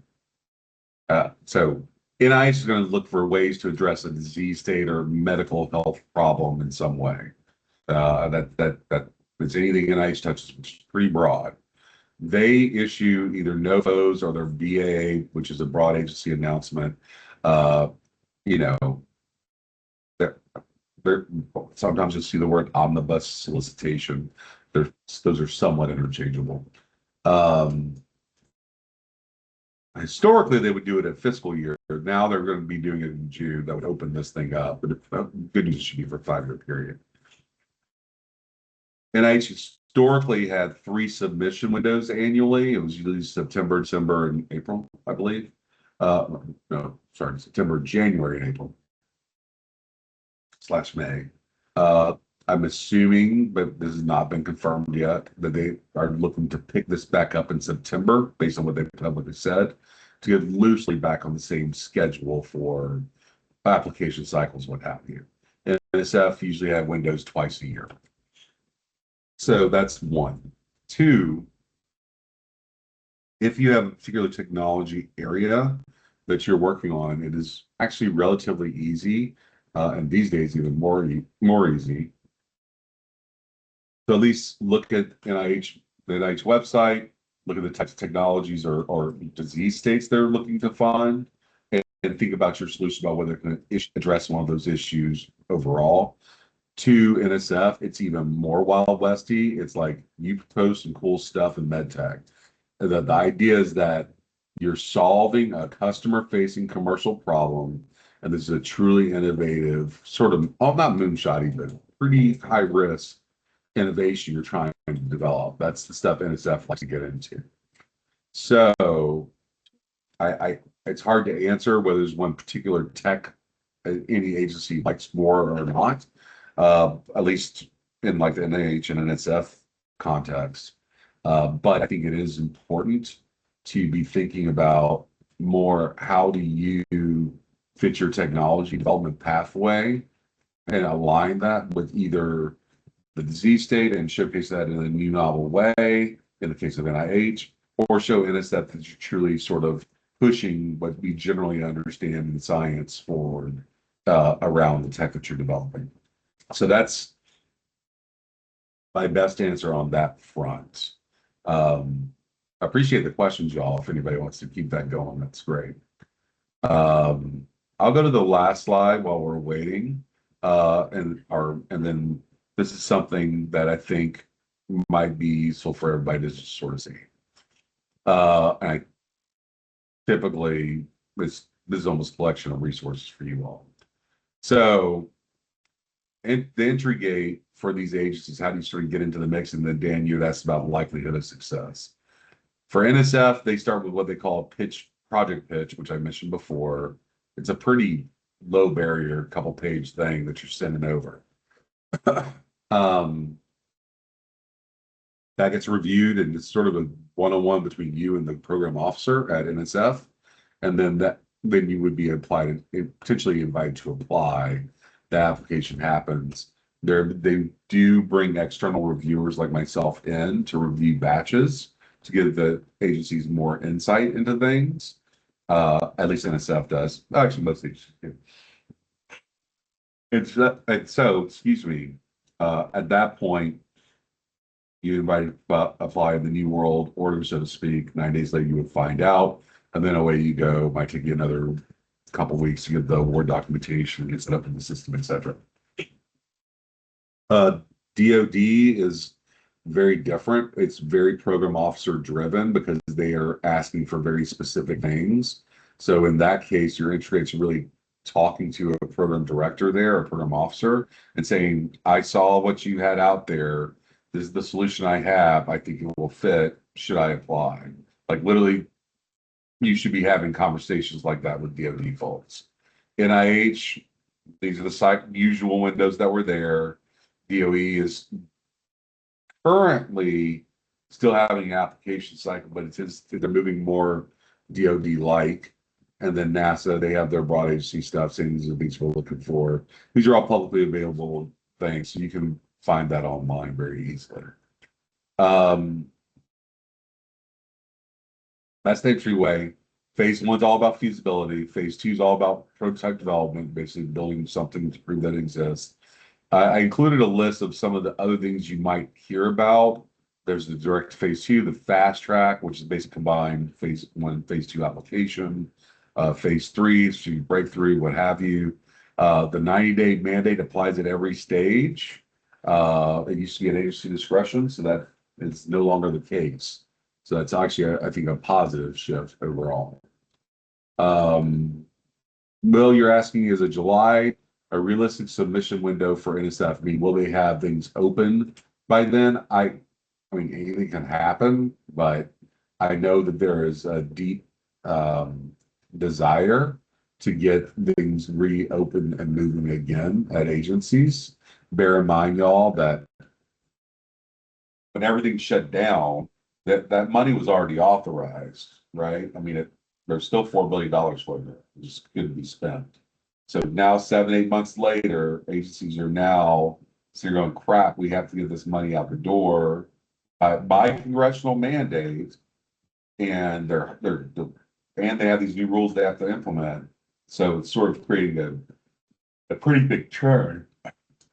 so NIH is going to look for ways to address a disease state or medical health problem in some way. That is anything NIH touches, which is pretty broad. They issue either NOFOs or their BAA, which is a broad agency announcement. Sometimes you'll see the word omnibus solicitation. Those are somewhat interchangeable. Historically, they would do it at fiscal year. Now they're going to be doing it in June. That would open this thing up. But good news, it should be for a 5-year period. NIH historically had 3 submission windows annually. It was usually September, December, and April, I believe. September, January, and April / May. I'm assuming, but this has not been confirmed yet, that they are looking to pick this back up in September, based on what they've publicly said, to get loosely back on the same schedule for application cycles, what have you. And NSF usually have windows twice a year. So that's 1. 2, if you have a particular technology area that you're working on, it is actually relatively easy, and these days even more easy. So at least look at the NIH website, look at the types of technologies or disease states they're looking to fund, and think about your solution about whether it can address one of those issues overall. 2, NSF, it's even more Wild Westy. It's like you propose some cool stuff in medtech. The idea is that you're solving a customer-facing commercial problem, and this is a truly innovative, sort of, not moonshotty, but pretty high risk innovation you're trying to develop. That's the stuff NSF likes to get into. So it's hard to answer whether there's one particular tech any agency likes more or not, at least in like the NIH and NSF context. But I think it is important to be thinking about more, how do you fit your technology development pathway and align that with either the disease state and showcase that in a new novel way, in the case of NIH, or show NSF that you're truly sort of pushing what we generally understand in science forward around the tech that you're developing. So that's my best answer on that front. Appreciate the questions, y'all. If anybody wants to keep that going, that's great. I'll go to the last slide while we're waiting. And then this is something that I think might be useful for everybody to just sort of see. And I typically, this is almost a collection of resources for you all. So the entry gate for these agencies, how do you sort of get into the mix? And then Dan, you had asked about likelihood of success. For NSF, they start with what they call a project pitch, which I mentioned before. It's a pretty low barrier, couple page thing that you're sending over. That gets reviewed, and it's sort of a one-on-one between you and the program officer at NSF. And then you would be applied and potentially invited to apply. The application happens. They do bring external reviewers like myself in to review batches to give the agencies more insight into things. At least NSF does. Actually, most agencies do. So, excuse me, at that point, you invite apply in the new world order, so to speak. 9 days later, you would find out, and then away you go. Might take you another couple weeks to get the award documentation, get set up in the system, etc. DoD is very different. It's very program officer driven because they are asking for very specific things. So in that case, your entry rate's really talking to a program director there, a program officer, and saying, I saw what you had out there. This is the solution I have. I think it will fit. Should I apply? Like literally, you should be having conversations like that with DoD folks. NIH, these are the usual windows that were there. DOE is currently still having an application cycle, but they're moving more DoD-like. And then NASA, they have their broad agency stuff saying these are things we're looking for. These are all publicly available things, so you can find that online very easily. That's the entryway. Phase 1's all about feasibility. Phase 2 is all about prototype development, basically building something to prove that it exists. I included a list of some of the other things you might hear about. There's the direct phase 2, the fast track, which is basically combined phase 1, phase 2 application. Phase 3, so breakthrough, what have you. The 90-day mandate applies at every stage. It used to be an agency discretion, so that is no longer the case. So that's actually, I think, a positive shift overall. Will, you're asking, is a July a realistic submission window for NSF? I mean, will they have things open by then? I mean, anything can happen, but I know that there is a deep desire to get things reopened and moving again at agencies. Bear in mind, y'all, that when everything shut down, that money was already authorized, right? I mean, there's still $4 billion for it. It just couldn't be spent. So now, 7-8 months later, agencies are now going, crap, we have to get this money out the door by congressional mandate, and they have these new rules they have to implement. So it's sort of creating a pretty big churn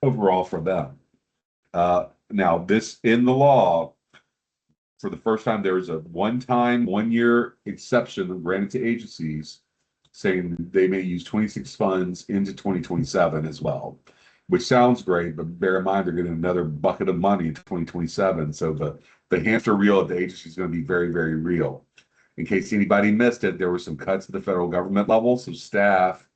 overall for them. Now, this in the law, for the first time, there is a one-time, 1-year exception granted to agencies saying they may use 26 funds into 2027 as well, which sounds great, but bear in mind they're getting another bucket of money in 2027. So the hamster wheel of the agency is going to be very, very real. In case anybody missed it, there were some cuts at the federal government level, so staff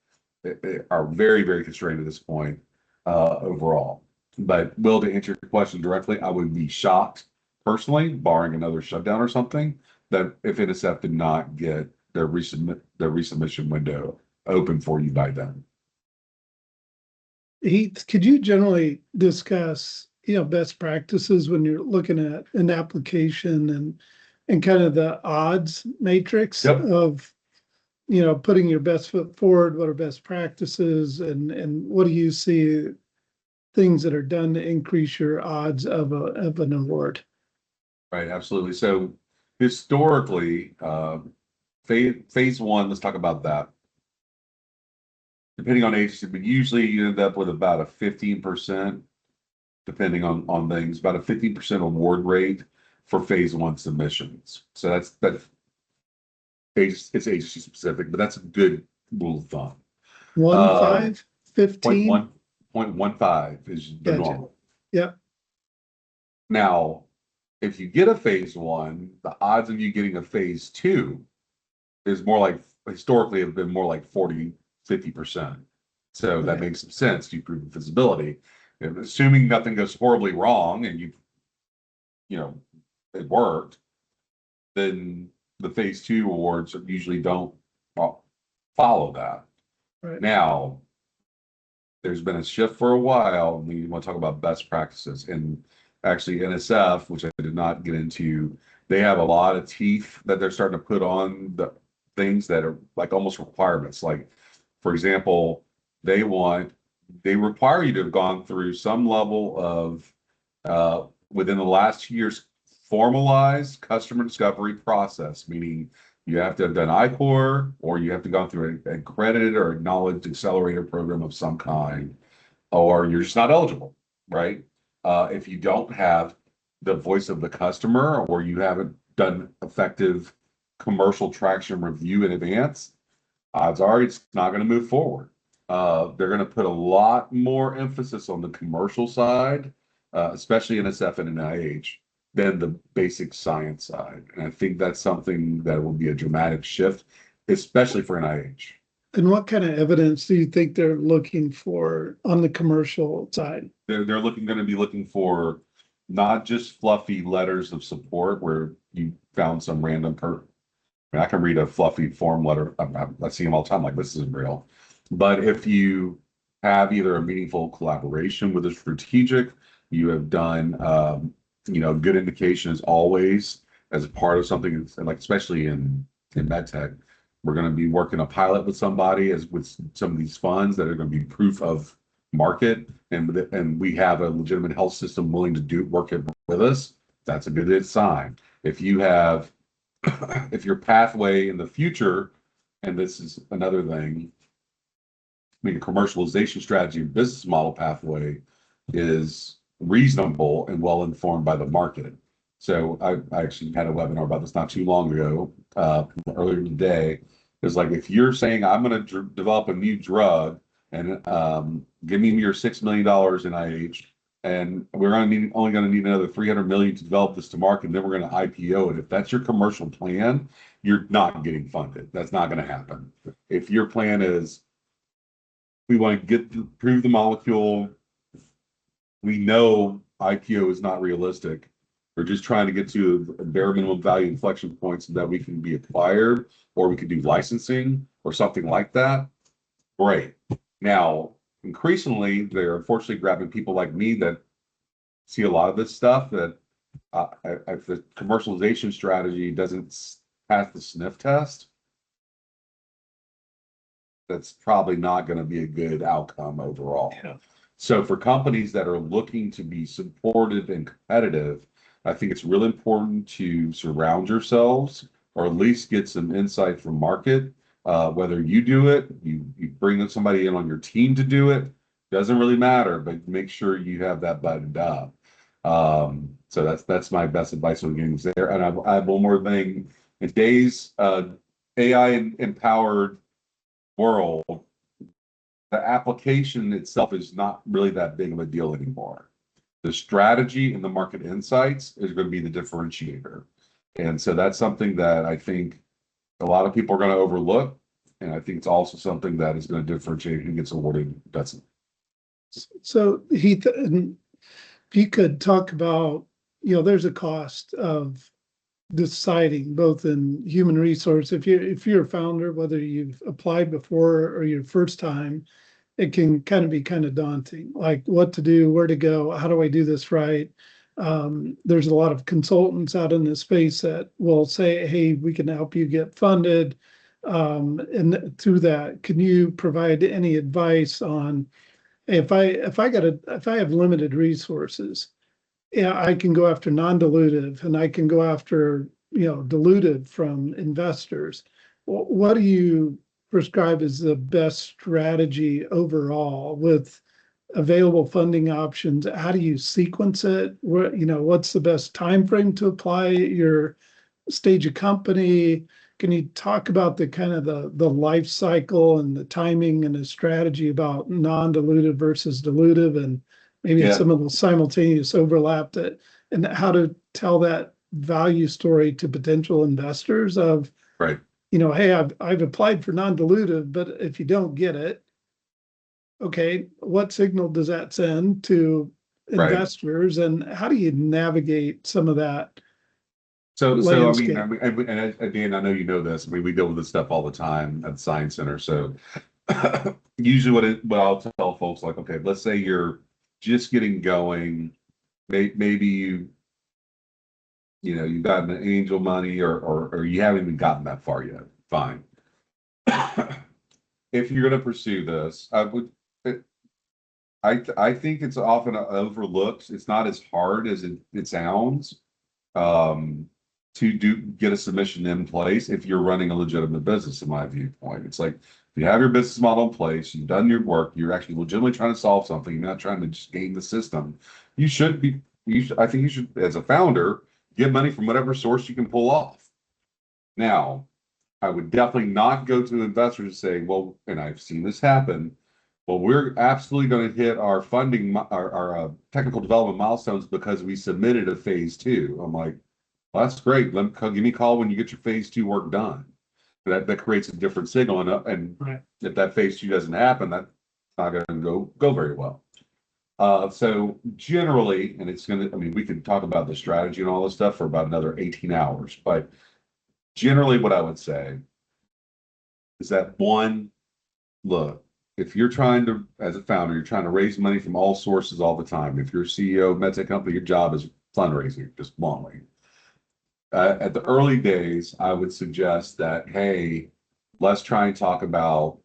are very, very constrained at this point overall. But Will, to answer your question directly, I would be shocked personally, barring another shutdown or something, that if NSF did not get their resubmission window open for you by then. Heath, could you generally discuss, best practices when you're looking at an application and kind of the odds matrix Yep. of putting your best foot forward, what are best practices, and what do you see things that are done to increase your odds of an award? Right, absolutely. So historically, phase one, let's talk about that. Depending on agency, but usually you end up with about a 15%, depending on things, about a 15% award rate for phase one submissions. So that's it's agency specific, but that's a good rule of thumb. 1.5, 15? 0.15 is the Gotcha. normal. Yep. Now, if you get a phase one, the odds of you getting a phase two is more like, historically have been more like 40, 50%. So that Okay. makes some sense. You prove visibility. And assuming nothing goes horribly wrong and it worked, then the phase two awards usually don't follow that. Right. Now, there's been a shift for a while. We want to talk about best practices. And actually, NSF, which I did not get into, they have a lot of teeth that they're starting to put on the things that are like almost requirements. Like, for example, they require you to have gone through some level of, within the last 2 years, formalized customer discovery process, meaning you have to have done ICOR or you have to go through an accredited or acknowledged accelerator program of some kind, or you're just not eligible, right? If you don't have the voice of the customer or you haven't done effective commercial traction review in advance, odds are it's not going to move forward. They're going to put a lot more emphasis on the commercial side, especially NSF and NIH, than the basic science side. And I think that's something that will be a dramatic shift, especially for NIH. And what kind of evidence do you think they're looking for on the commercial side? They're going to be looking for not just fluffy letters of support where you found some random I can read a fluffy form letter. I see them all the time, like this isn't real. But if you have either a meaningful collaboration with a strategic, you have done, good indication is always as a part of something, like especially in medtech, we're going to be working a pilot with somebody with some of these funds that are going to be proof of market, and we have a legitimate health system willing to work it with us. That's a good sign. If your pathway in the future, and this is another thing, I mean, commercialization strategy and business model pathway is reasonable and well informed by the market. So I actually had a webinar about this not too long ago, earlier today. It's like, if you're saying I'm going to develop a new drug and give me your $6 million in IH, and we're only going to need another 300 million to develop this to market, and then we're going to IPO it. If that's your commercial plan, you're not getting funded. That's not going to happen. If your plan is, we want to prove the molecule, we know IPO is not realistic. We're just trying to get to a bare minimum value inflection points so that we can be acquired, or we could do licensing or something like that. Great. Now, increasingly, they're unfortunately grabbing people like me that see a lot of this stuff, that if the commercialization strategy doesn't pass the sniff test, that's probably not going to be a good outcome overall. Yeah. So for companies that are looking to be supportive and competitive, I think it's really important to surround yourselves, or at least get some insight from market. Whether you do it, you bring somebody in on your team to do it, doesn't really matter, but make sure you have that buttoned up. So that's my best advice on getting there. And I have one more thing. In today's AI empowered world, the application itself is not really that big of a deal anymore. The strategy and the market insights is going to be the differentiator. And so that's something that I think a lot of people are going to overlook. And I think it's also something that is going to differentiate who gets awarded, doesn't. So Heath, if you could talk about, there's a cost of deciding both in human resource. If you're a founder, whether you've applied before or your first time, it can be daunting, like what to do, where to go, how do I do this right? There's a lot of consultants out in the space that will say, hey, we can help you get funded. And through that, can you provide any advice on if I have limited resources, yeah, I can go after non-dilutive and I can go after, dilutive from investors. What do you prescribe as the best strategy overall with available funding options? How do you sequence it? What's the best time frame to apply your stage of company? Can you talk about the kind of the life cycle and the timing and the strategy about non-dilutive versus dilutive, and maybe Yeah. some of the simultaneous overlap and how to tell that value story to potential investors of, Right. Hey, I've applied for non-dilutive, but if you don't get it, okay, what signal does that send to Right. investors, and how do you navigate some of that So landscape? and Dan, I know you know this. I mean, we deal with this stuff all the time at the Science Center. So usually what I'll tell folks, like, okay, let's say you're just getting going. Maybe you've gotten an angel money or you haven't even gotten that far yet. Fine. If you're going to pursue this, I think it's often overlooked. It's not as hard as it sounds. To get a submission in place if you're running a legitimate business, in my viewpoint. It's like, if you have your business model in place, you've done your work, you're actually legitimately trying to solve something, you're not trying to just game the system. I think you should, as a founder, get money from whatever source you can pull off. Now, I would definitely not go to investors and say, well, and I've seen this happen, well, we're absolutely going to hit our funding, our technical development milestones because we submitted a phase 2. I'm like, well, that's great. Give me a call when you get your phase 2 work done. That creates a different signal, and Right. if that phase 2 doesn't happen, that's not going to go very well. So generally, and we could talk about the strategy and all this stuff for about another 18 hours, but generally what I would say is that one, look, if you're trying to, as a founder, you're trying to raise money from all sources all the time. If you're a CEO of a medtech company, your job is fundraising, just bluntly. At the early days, I would suggest that, hey, let's try and talk about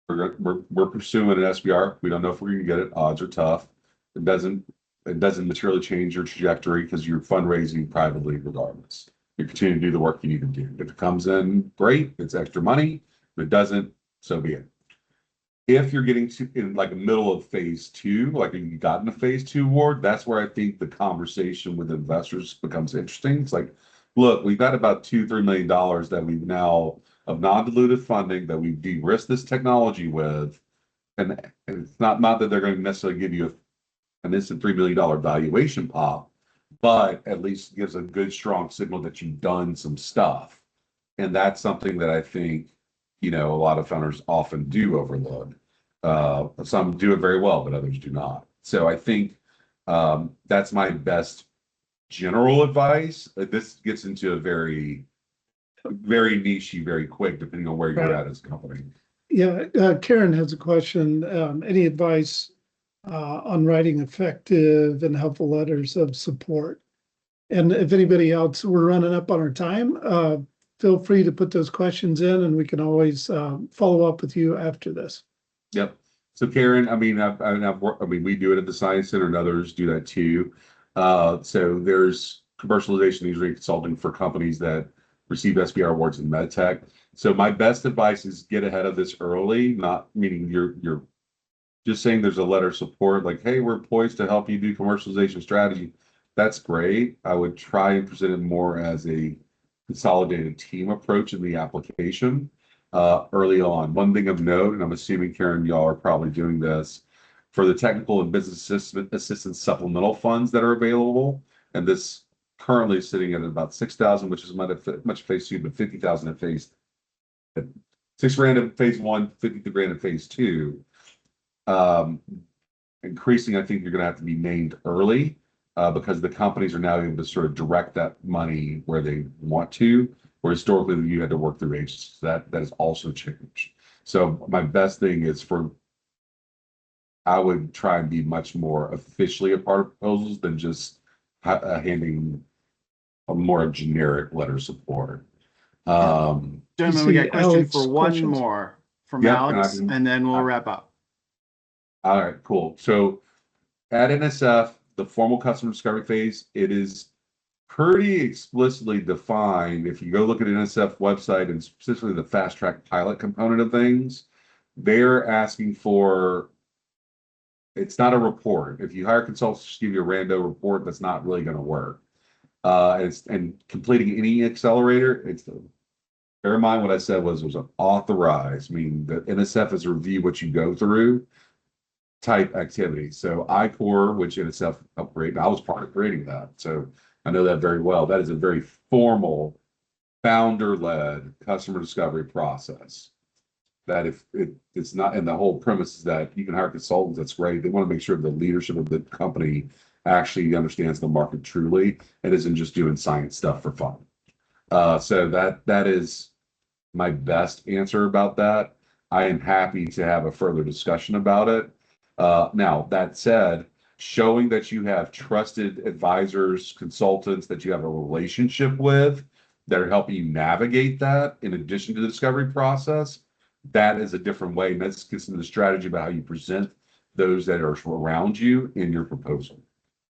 we're pursuing an SBIR. We don't know if we're going to get it. Odds are tough. It doesn't materially change your trajectory because you're fundraising privately regardless. You continue to do the work you need to do. If it comes in, great. It's extra money. If it doesn't, so be it. If you're getting to in like the middle of phase 2, like you got in a phase 2 award, that's where I think the conversation with investors becomes interesting. It's like, look, we've got about $2-3 million that we've now of non-dilutive funding that we've de-risked this technology with. And it's not that they're going to necessarily give you an instant $3 million valuation pop, but at least gives a good, strong signal that you've done some stuff. And that's something that I think, a lot of founders often do overlook. Some do it very well, but others do not. So I think that's my best general advice. This gets into a very, very niche-y, very quick, depending on where you're at as a company. Yeah, Karen has a question. Any advice on writing effective and helpful letters of support? And if anybody else, we're running up on our time, feel free to put those questions in and we can always follow up with you after this. Yep. So Karen, we do it at the Science Center and others do that too. So there's commercialization usually consulting for companies that receive SBIR awards in medtech. So my best advice is get ahead of this early, not meaning you're just saying there's a letter of support, like, hey, we're poised to help you do commercialization strategy. That's great. I would try and present it more as a consolidated team approach in the application early on. One thing of note, and I'm assuming, Karen, y'all are probably doing this, for the technical and business assistance supplemental funds that are available, and this currently is sitting at about 6,000, which is much phase 2, but 50,000 at phase, $6,000 in phase 1, 50,000 in phase 2. Increasing, I think you're going to have to be named early because the companies are now able to sort of direct that money where they want to, where historically you had to work through agencies. That has also changed. So my best thing is I would try and be much more officially a part of proposals than just handing a more generic letter of support. Gentlemen, we got a question Alex for one questions. more from Yep, Alex, and then we'll wrap up. All right, cool. So at NSF, the formal customer discovery phase, it is pretty explicitly defined. If you go look at an NSF website and specifically the fast track pilot component of things, they're asking for, it's not a report. If you hire consultants to just give you a rando report, that's not really going to work. And completing any accelerator, bear in mind what I said was an authorized, meaning that NSF is a review what you go through type activity. So I-Core, which NSF upgrade, I was part of creating that. So I know that very well. That is a very formal founder-led customer discovery process. That if it's not, and the whole premise is that you can hire consultants, that's great. They want to make sure the leadership of the company actually understands the market truly and isn't just doing science stuff for fun. So that is my best answer about that. I am happy to have a further discussion about it. Now, that said, showing that you have trusted advisors, consultants that you have a relationship with that are helping you navigate that in addition to the discovery process, that is a different way. And that gets into the strategy about how you present those that are around you in your proposal.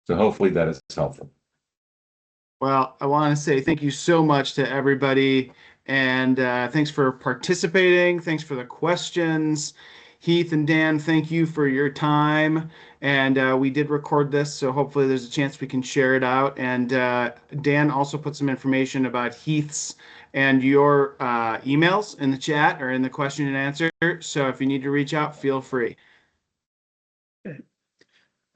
So hopefully that is helpful. Well, I want to say thank you so much to everybody, and thanks for participating. Thanks for the questions. Heath and Dan, thank you for your time. And we did record this, so hopefully there's a chance we can share it out. And Dan also put some information about Heath's and your emails in the chat or in the question and answer. So if you need to reach out, feel free.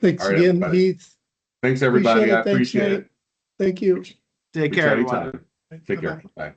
Thanks All right, again, everybody. Heath. Thanks, everybody. I Thanks, appreciate Nate. it. Thank you. Take Reach care, out everyone. anytime. Take care. Bye.